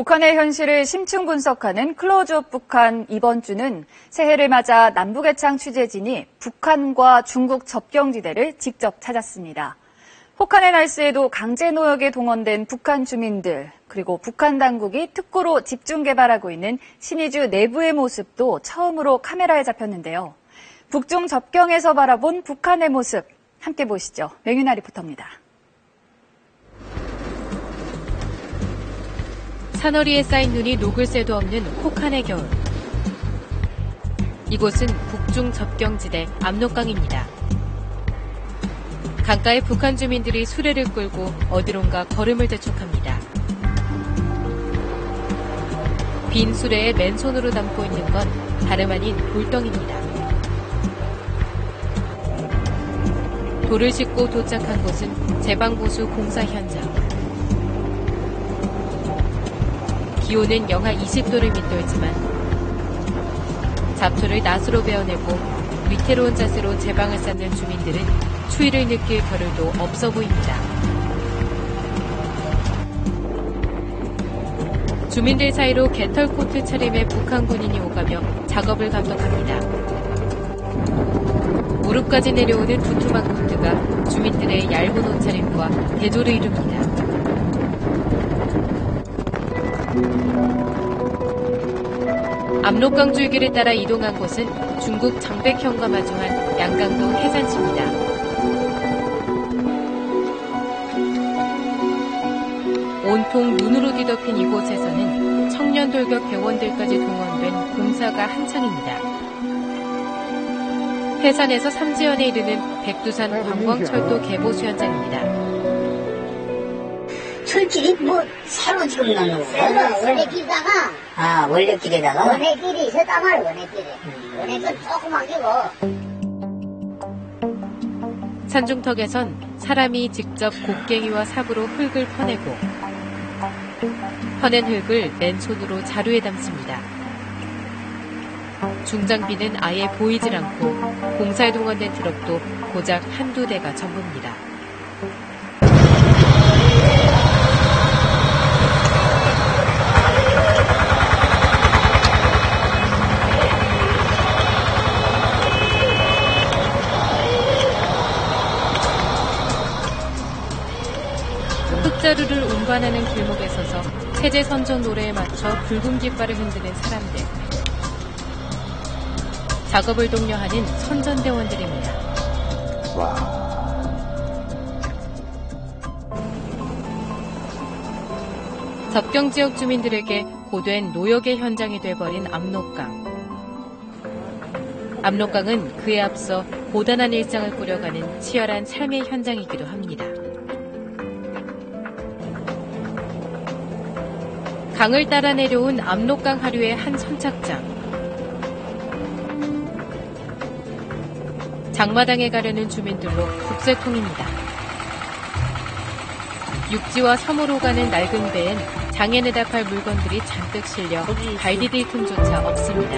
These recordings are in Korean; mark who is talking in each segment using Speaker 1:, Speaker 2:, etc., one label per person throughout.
Speaker 1: 북한의 현실을 심층 분석하는 클로즈업 북한 이번 주는 새해를 맞아 남북외창 취재진이 북한과 중국 접경지대를 직접 찾았습니다. 혹한의 날씨에도 강제 노역에 동원된 북한 주민들, 그리고 북한 당국이 특구로 집중 개발하고 있는 신의주 내부의 모습도 처음으로 카메라에 잡혔는데요. 북중 접경에서 바라본 북한의 모습, 함께 보시죠. 맹윤아 리포터입니다.
Speaker 2: 산허리에 쌓인 눈이 녹을 새도 없는 혹한의 겨울. 이곳은 북중 접경지대 압록강입니다. 강가에 북한 주민들이 수레를 끌고 어디론가 걸음을 재촉합니다. 빈 수레에 맨손으로 담고 있는 건 다름 아닌 돌덩이입니다. 돌을 싣고 도착한 곳은 제방보수 공사 현장. 기온은 영하 20도를 밑돌지만 잡초를 낫으로 베어내고 위태로운 자세로 제방을 쌓는 주민들은 추위를 느낄 겨를도 없어 보입니다. 주민들 사이로 개털코트 차림의 북한 군인이 오가며 작업을 감독합니다. 무릎까지 내려오는 두툼한 코트가 주민들의 얇은 옷차림과 대조를 이룹니다. 압록강 줄기를 따라 이동한 곳은 중국 장백현과 마주한 양강도 해산시입니다. 온통 눈으로 뒤덮인 이곳에서는 청년 돌격 대원들까지 동원된 공사가 한창입니다. 해산에서 삼지연에 이르는 백두산 관광철도 개보수 현장입니다.
Speaker 3: 솔직히 새로 지금 넣는 거예요?
Speaker 4: 원래 길다가.
Speaker 3: 원래 길에다가?
Speaker 4: 원래 길이 있었단 말이야, 원래 길이. 원래 길 조그만 길고.
Speaker 2: 산중턱에선 사람이 직접 곡괭이와 삽으로 흙을 퍼내고 퍼낸 흙을 맨손으로 자루에 담습니다. 중장비는 아예 보이질 않고 공사에 동원된 트럭도 고작 한두 대가 전부입니다. 흙자루를 운반하는 길목에 서서 체제 선전 노래에 맞춰 붉은 깃발을 흔드는 사람들. 작업을 독려하는 선전대원들입니다.
Speaker 5: 와.
Speaker 2: 접경 지역 주민들에게 고된 노역의 현장이 돼버린 압록강. 압록강은 그에 앞서 고단한 일상을 꾸려가는 치열한 삶의 현장이기도 합니다. 강을 따라 내려온 압록강 하류의 한 선착장. 장마당에 가려는 주민들로 국세통입니다. 육지와 섬으로 가는 낡은 배엔 장애내다 팔 물건들이 잔뜩 실려 발 디딜 틈조차 없습니다.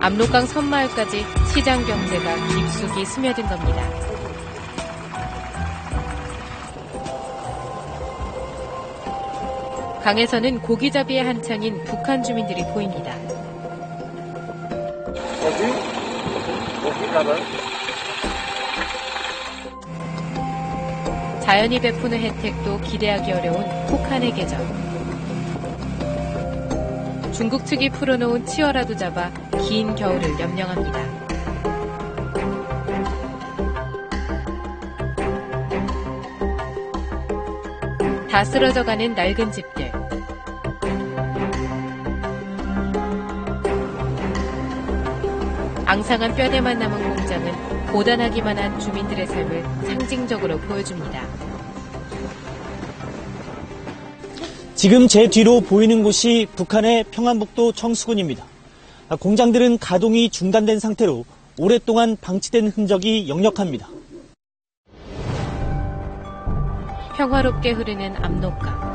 Speaker 2: 압록강 섬마을까지 시장 경제가 깊숙이 스며든 겁니다. 강에서는 고기잡이에 한창인 북한 주민들이 보입니다. 자연이 베푸는 혜택도 기대하기 어려운 혹한의 계절. 중국 측이 풀어놓은 치어라도 잡아 긴 겨울을 염령합니다. 다 쓰러져가는 낡은 집들. 앙상한 뼈대만 남은 공장은 고단하기만 한 주민들의 삶을 상징적으로 보여줍니다.
Speaker 6: 지금 제 뒤로 보이는 곳이 북한의 평안북도 청수군입니다. 공장들은 가동이 중단된 상태로 오랫동안 방치된 흔적이 역력합니다.
Speaker 2: 평화롭게 흐르는 압록강.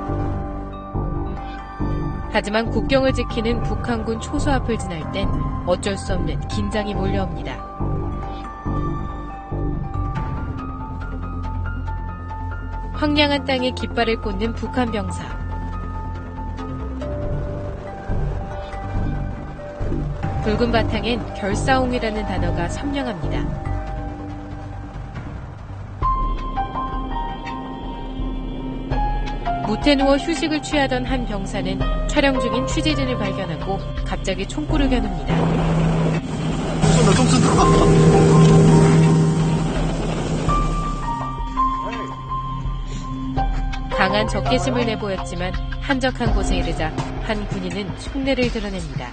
Speaker 2: 하지만 국경을 지키는 북한군 초소 앞을 지날 땐 어쩔 수 없는 긴장이 몰려옵니다. 황량한 땅에 깃발을 꽂는 북한 병사. 붉은 바탕엔 결사옹이라는 단어가 선명합니다. 못해 누워 휴식을 취하던 한 병사는 촬영 중인 취재진을 발견하고 갑자기 총구를 겨눕니다. 강한 적개심을 내보였지만 한적한 곳에 이르자 한 군인은 흉내를 드러냅니다.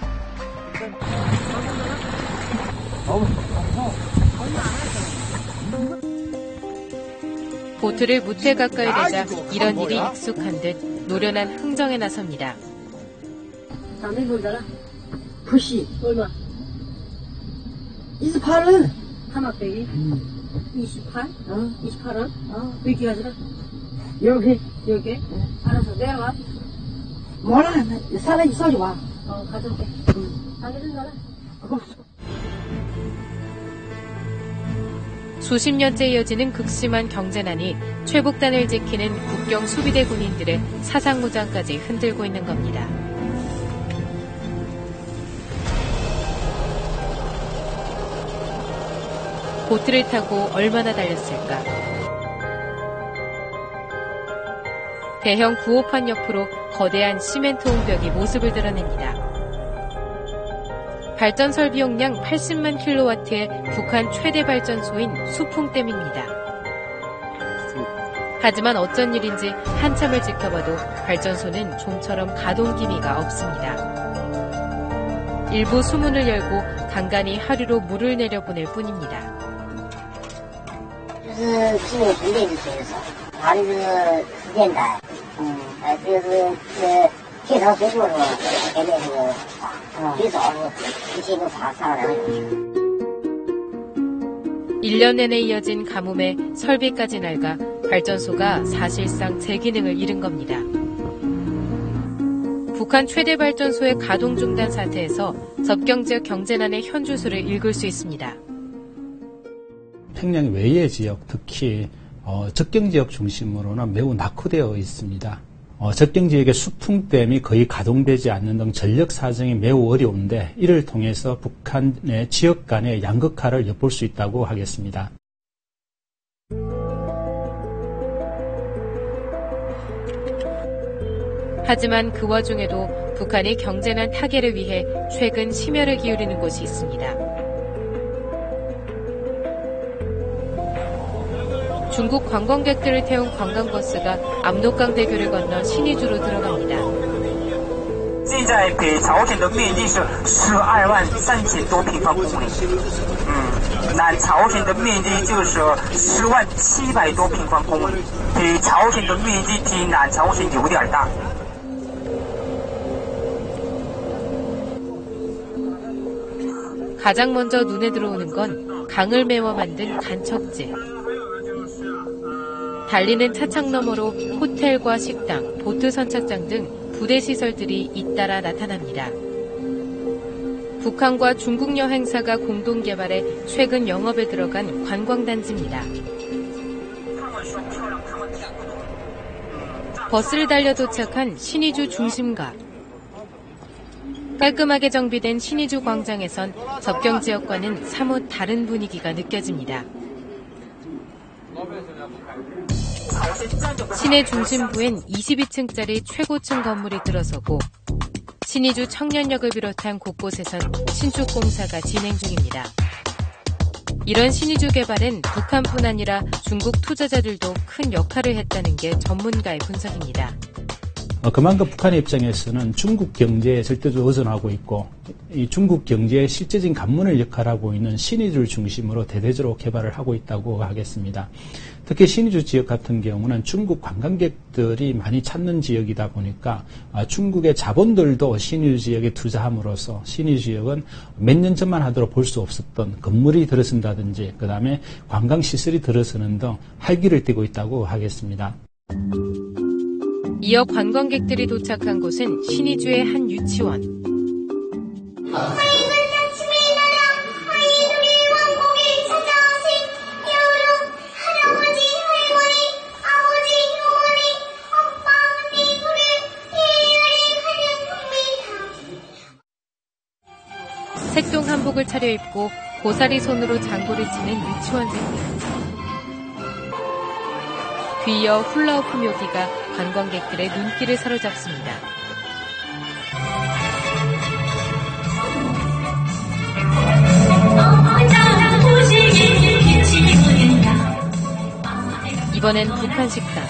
Speaker 2: 보트를 무태 가까이 대자 이런 일이 익숙한 듯 노련한 흥정에 나섭니다.
Speaker 7: 남의 물다가 부시 얼마? 28원. 하막대기? 28? 28원? 여기 가지라. 여기? 알았어, 내려가. 뭐라? 사람이 소리 와. 가져올게. 가져준 거라.
Speaker 2: 수십 년째 이어지는 극심한 경제난이 최북단을 지키는 국경 수비대 군인들의 사상무장까지 흔들고 있는 겁니다. 보트를 타고 얼마나 달렸을까? 대형 구호판 옆으로 거대한 시멘트 홍벽이 모습을 드러냅니다. 발전 설비 용량 80만 킬로와트의 북한 최대 발전소인 수풍댐입니다. 하지만 어쩐 일인지 한참을 지켜봐도 발전소는 좀처럼 가동 기미가 없습니다. 일부 수문을 열고 간간히 하류로 물을 내려보낼 뿐입니다.
Speaker 4: 就是进入准备的时候，它这个时间单，介绍水果的话，现在这个最早一天都发3-2个小时。
Speaker 2: 1년 내내 이어진 가뭄에 설비까지 낡아 발전소가 사실상 제 기능을 잃은 겁니다. 북한 최대 발전소의 가동 중단 사태에서 접경지역 경제난의 현주소를 읽을 수 있습니다.
Speaker 8: 평양 외의 지역, 특히 접경지역 중심으로는 매우 낙후되어 있습니다. 접경지역의 수풍댐이 거의 가동되지 않는 등 전력 사정이 매우 어려운데 이를 통해서 북한의 지역 간의 양극화를 엿볼 수 있다고 하겠습니다.
Speaker 2: 하지만 그 와중에도 북한이 경제난 타개를 위해 최근 심혈을 기울이는 곳이 있습니다. 중국 관광객들을 태운 관광버스가 압록강 대교를 건너 신의주로 들어갑니다.
Speaker 9: 现在北朝鲜的面积是12万3000多平方公里，南朝鲜的面积就是10万700多平方公里，北朝鲜的面积比南朝鲜有点大。
Speaker 2: 가장 먼저 눈에 들어오는 건 강을 메워 만든 간척지. 달리는 차창 너머로 호텔과 식당, 보트 선착장 등 부대 시설들이 잇따라 나타납니다. 북한과 중국 여행사가 공동 개발해 최근 영업에 들어간 관광단지입니다. 버스를 달려 도착한 신의주 중심가. 깔끔하게 정비된 신의주 광장에선 접경 지역과는 사뭇 다른 분위기가 느껴집니다. 시내 중심부엔 22층짜리 최고층 건물이 들어서고 신의주 청년역을 비롯한 곳곳에선 신축 공사가 진행 중입니다. 이런 신의주 개발엔 북한뿐 아니라 중국 투자자들도 큰 역할을 했다는 게 전문가의 분석입니다.
Speaker 8: 그만큼 북한의 입장에서는 중국 경제에 절대적으로 의존하고 있고 이 중국 경제의 실제적인 관문을 역할하고 있는 신의주를 중심으로 대대적으로 개발을 하고 있다고 하겠습니다. 특히 신의주 지역 같은 경우는 중국 관광객들이 많이 찾는 지역이다 보니까 중국의 자본들도 신의주 지역에 투자함으로써 신의주 지역은 몇 년 전만 하더라도 볼 수 없었던 건물이 들어선다든지 그다음에 관광시설이 들어서는 등 활기를 띠고 있다고 하겠습니다.
Speaker 2: 이어 관광객들이 도착한 곳은 신의주의 한 유치원. 색동 한복을 차려입고 고사리 손으로 장구를 치는 유치원생들. 뒤이어 훌라후프 묘기가 관광객들의 눈길을 사로잡습니다. 이번엔 북한 식당.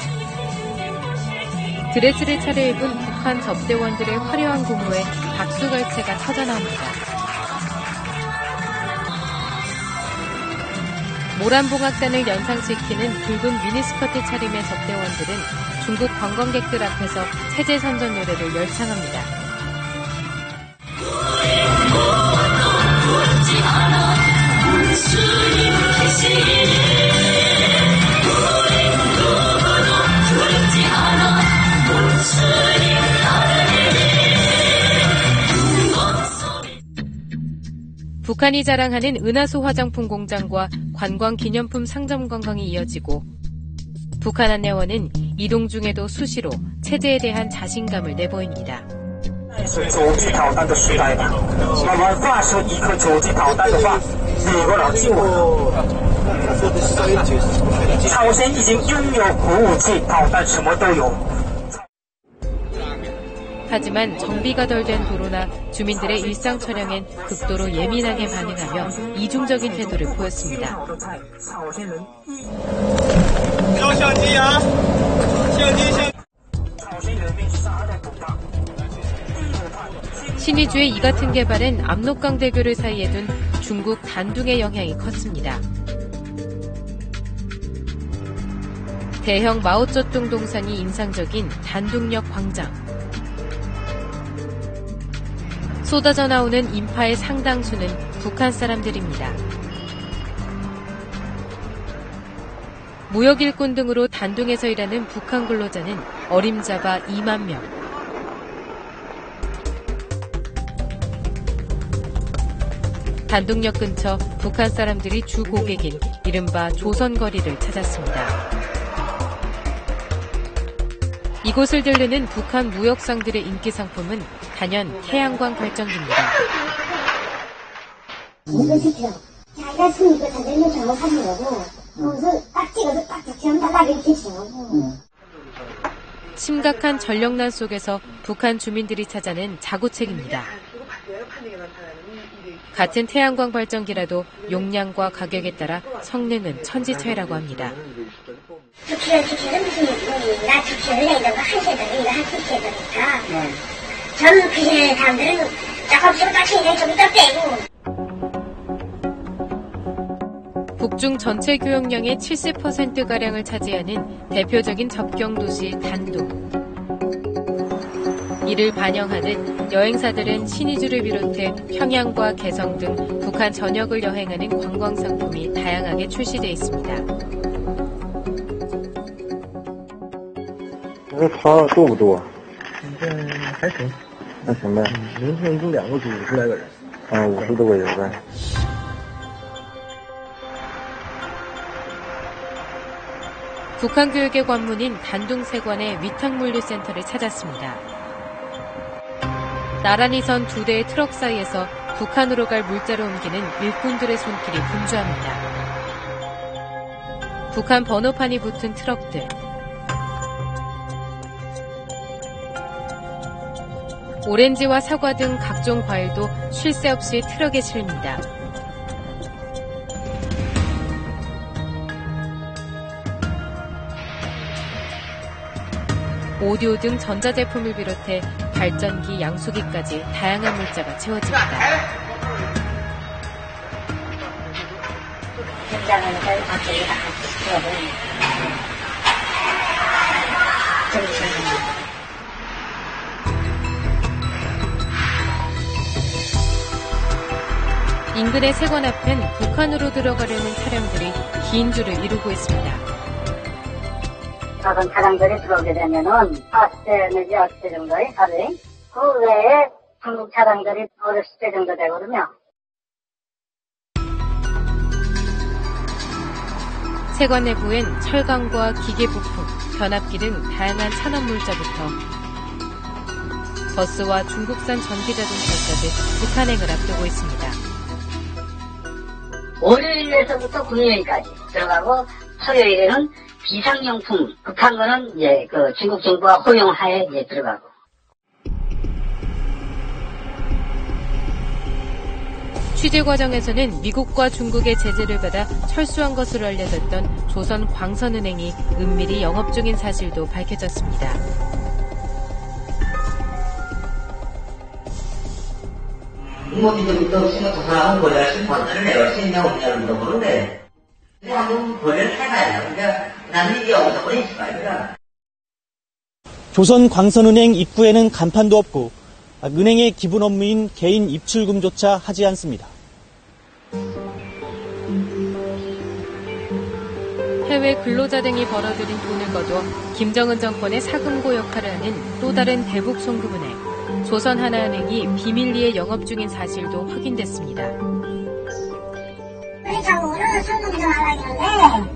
Speaker 2: 드레스를 차려입은 북한 접대원들의 화려한 공무에 박수갈채가 터져나옵니다. 모란봉악단을 연상시키는 붉은 미니스커트 차림의 접대원들은 중국 관광객들 앞에서 체제선전 노래를 열창합니다. 북한이 자랑하는 은하수 화장품 공장과 관광기념품 상점 관광이 이어지고 북한 안내원은 이동 중에도 수시로 체제에 대한 자신감을 내보입니다. 하지만 정비가 덜 된 도로나 주민들의 일상 촬영엔 극도로 예민하게 반응하며 이중적인 태도를 보였습니다. 신의주의 이 같은 개발은 압록강대교를 사이에 둔 중국 단둥의 영향이 컸습니다. 대형 마오쩌둥 동상이 인상적인 단둥역 광장. 쏟아져 나오는 인파의 상당수는 북한 사람들입니다. 무역 일꾼 등으로 단둥에서 일하는 북한 근로자는 어림잡아 2만 명. 단둥역 근처 북한 사람들이 주 고객인 이른바 조선거리를 찾았습니다. 이곳을 들르는 북한 무역상들의 인기 상품은 단연 태양광 발전기입니다.
Speaker 4: 이거 시켜. 자기가 쓰니까 자기는 작업하는 거고, 거기서 딱 찍어서 딱 붙이면 달라고 이렇게 지어고.
Speaker 2: 심각한 전력난 속에서 북한 주민들이 찾아낸 자구책입니다. 같은 태양광 발전기라도 용량과 가격에 따라 성능은 천지차이라고 합니다.
Speaker 4: 2kg는 무슨 나 2kg를 내려고 1세더니 이거 한 2kg니까 저는 그 시대 사람들은 조금씩 깎이는 좀 더 빼고.
Speaker 2: 북중 전체 교역량의 70%가량을 차지하는 대표적인 접경도시 단둥. 이를 반영하듯 여행사들은 신의주를 비롯해 평양과 개성 등 북한 전역을 여행하는 관광상품이 다양하게 출시되어 있습니다.
Speaker 5: 那他多不多？
Speaker 10: 还行，
Speaker 5: 还行呗。
Speaker 10: 明天就2个组50来个人。
Speaker 5: 啊，50多个人呗。
Speaker 2: 북한 교육의 관문인 단둥세관의 위탁물류센터를 찾았습니다. 나란히 선 2대의 트럭 사이에서 북한으로 갈 물자를 옮기는 일꾼들의 손길이 분주합니다. 북한 번호판이 붙은 트럭들. 오렌지와 사과 등 각종 과일도 쉴 새 없이 트럭에 실립니다. 오디오 등 전자제품을 비롯해 발전기, 양수기까지 다양한 물자가 채워집니다. 인근의 세관 앞엔 북한으로 들어가려는 차량들이 긴 줄을 이루고 있습니다.
Speaker 4: 조선 차량들이 들어오게 되면은 40대 내지 60대 정도의 하루에 그 외에 중국 차량들이 50대 정도 되거든요.
Speaker 2: 세관 내부엔 철강과 기계 부품, 변압기 등 다양한 산업 물자부터 버스와 중국산 전기자동차까지 북한행을 앞두고 있습니다.
Speaker 3: 월요일에서부터 금요일까지 들어가고 토요일에는 비상용품 급한 거는 이제 그 중국 정부가 허용하에 이제 들어가고.
Speaker 2: 취재 과정에서는 미국과 중국의 제재를 받아 철수한 것으로 알려졌던 조선광선은행이 은밀히 영업 중인 사실도 밝혀졌습니다.
Speaker 11: 이모님들부터 생각하는 거야. 신고를 내가 신경 없냐는 거 모르는데. 한번 거래를 해봐야 그러니까 나는 이게 어디서 보내실 거야.
Speaker 6: 조선광선은행 입구에는 간판도 없고 은행의 기본 업무인 개인 입출금조차 하지 않습니다.
Speaker 2: 해외 근로자 등이 벌어들인 돈을 거둬 김정은 정권의 사금고 역할을 하는 또 다른 대북 송금은행, 조선하나은행이 비밀리에 영업 중인 사실도 확인됐습니다.
Speaker 4: 우리 장모는 송금 좀 하려고 했는데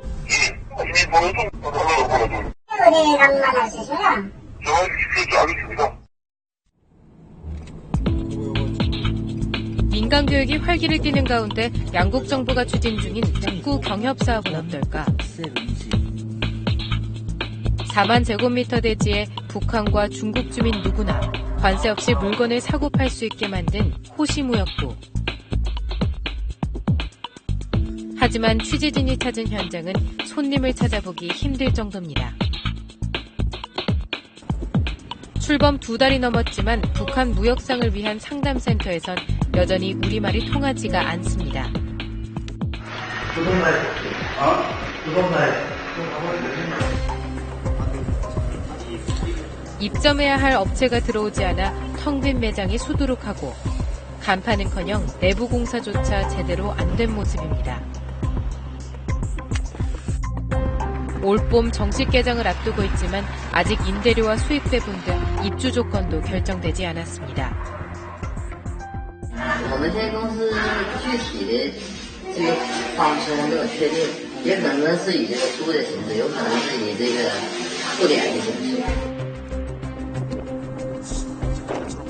Speaker 4: 어디 가면 만날 수 있어요?
Speaker 11: 알겠습니다.
Speaker 2: 민간 교육이 활기를 띠는 가운데 양국 정부가 추진 중인 특구 경협 사업은 어떨까? 4만 제곱미터 대지에 북한과 중국 주민 누구나 관세 없이 물건을 사고 팔 수 있게 만든 호시무역부. 하지만 취재진이 찾은 현장은 손님을 찾아보기 힘들 정도입니다. 출범 2달이 넘었지만 북한 무역상을 위한 상담센터에선 여전히 우리말이 통하지가 않습니다. 입점해야 할 업체가 들어오지 않아 텅 빈 매장이 수두룩하고 간판은커녕 내부 공사조차 제대로 안 된 모습입니다. 올봄 정식 개장을 앞두고 있지만 아직 임대료와 수입 배분 등 입주 조건도 결정되지 않았습니다.
Speaker 3: 我们这公司具体的这个方式还没有确定，也可能是以这个租的形式，有可能是以这个互联的形式。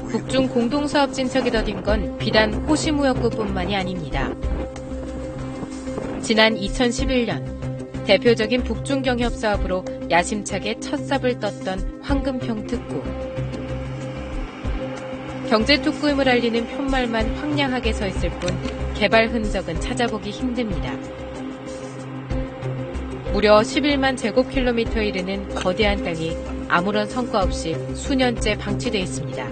Speaker 2: 북중 공동사업 진척이 더딘 건 비단 호시무역부뿐만이 아닙니다. 지난 2011년 대표적인 북중 경협 사업으로 야심차게 첫 삽을 떴던 황금평 특구. 경제 특구임을 알리는 편말만 황량하게 서 있을 뿐 개발 흔적은 찾아보기 힘듭니다. 무려 11만 제곱킬로미터에 이르는 거대한 땅이 아무런 성과 없이 수년째 방치돼 있습니다.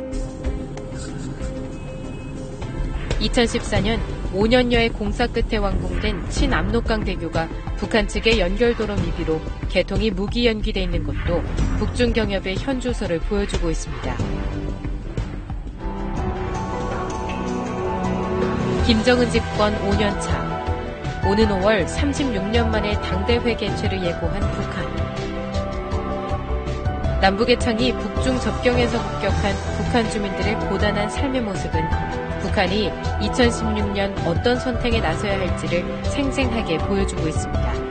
Speaker 2: 2014년 5년여의 공사 끝에 완공된 친압록강 대교가 북한 측의 연결도로 미비로 개통이 무기연기돼 있는 것도 북중 경협의 현주소를 보여주고 있습니다. 김정은 집권 5년차. 오는 5월 36년 만에 당대회 개최를 예고한 북한. 남북의 창이 북중 접경에서 급격한 북한 주민들의 고단한 삶의 모습은 북한이 2016년 어떤 선택에 나서야 할지를 생생하게 보여주고 있습니다.